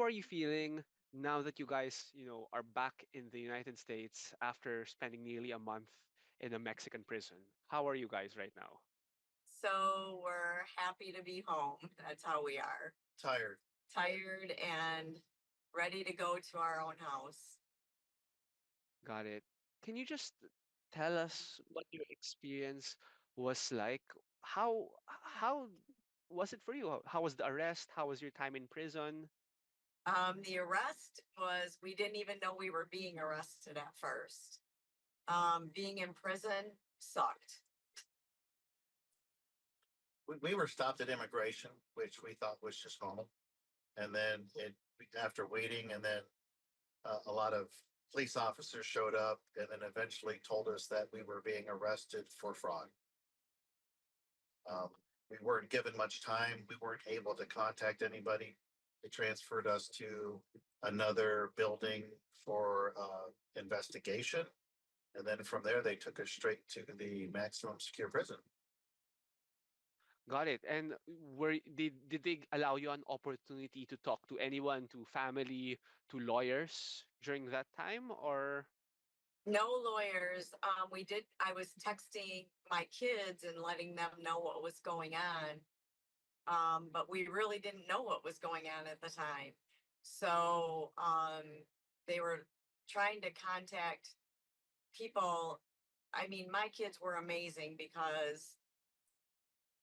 are you feeling now that you guys, are back in the United States after spending nearly a month in a Mexican prison? How are you guys right now? So we're happy to be home. That's how we are. Tired. Tired and ready to go to our own house. Got it. Can you just tell us what your experience was like? How was it for you? How was the arrest? How was your time in prison? The arrest was, we didn't even know we were being arrested at first. Being in prison sucked. We were stopped at immigration, which we thought was just normal. And then after waiting, and then a lot of police officers showed up and then eventually told us that we were being arrested for fraud. Um, we weren't given much time. We weren't able to contact anybody. They transferred us to another building for investigation. And then from there, they took us straight to the maximum secure prison. Got it. And did they allow you an opportunity to talk to anyone, to family, to lawyers during that time, or No lawyers. I was texting my kids and letting them know what was going on. But we really didn't know what was going on at the time. So they were trying to contact people. I mean, my kids were amazing because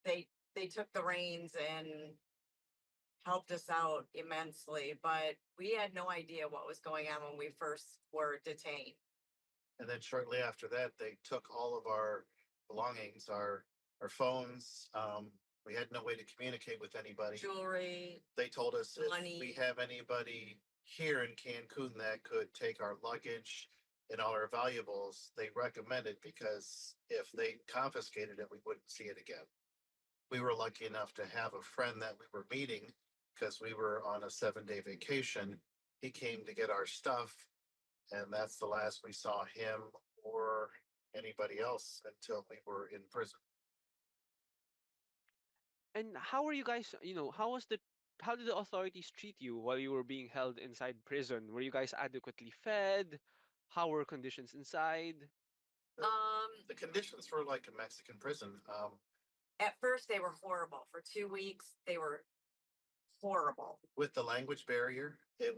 they took the reins and helped us out immensely. But we had no idea what was going on when we first were detained. And then shortly after that, they took all of our belongings, our phones. We had no way to communicate with anybody. Jewelry, They told us if money. we have anybody here in Cancun that could take our luggage and all our valuables, they recommended, because if they confiscated it, we wouldn't see it again. We were lucky enough to have a friend that we were meeting because we were on a 7-day vacation. He came to get our stuff, and that's the last we saw him or anybody else until we were in prison. and how were you guys, how did the authorities treat you while you were being held inside prison? Were you guys adequately fed? How were conditions inside? The, the conditions were like a Mexican prison. At first they were horrible. For 2 weeks, they were horrible. With the language barrier, it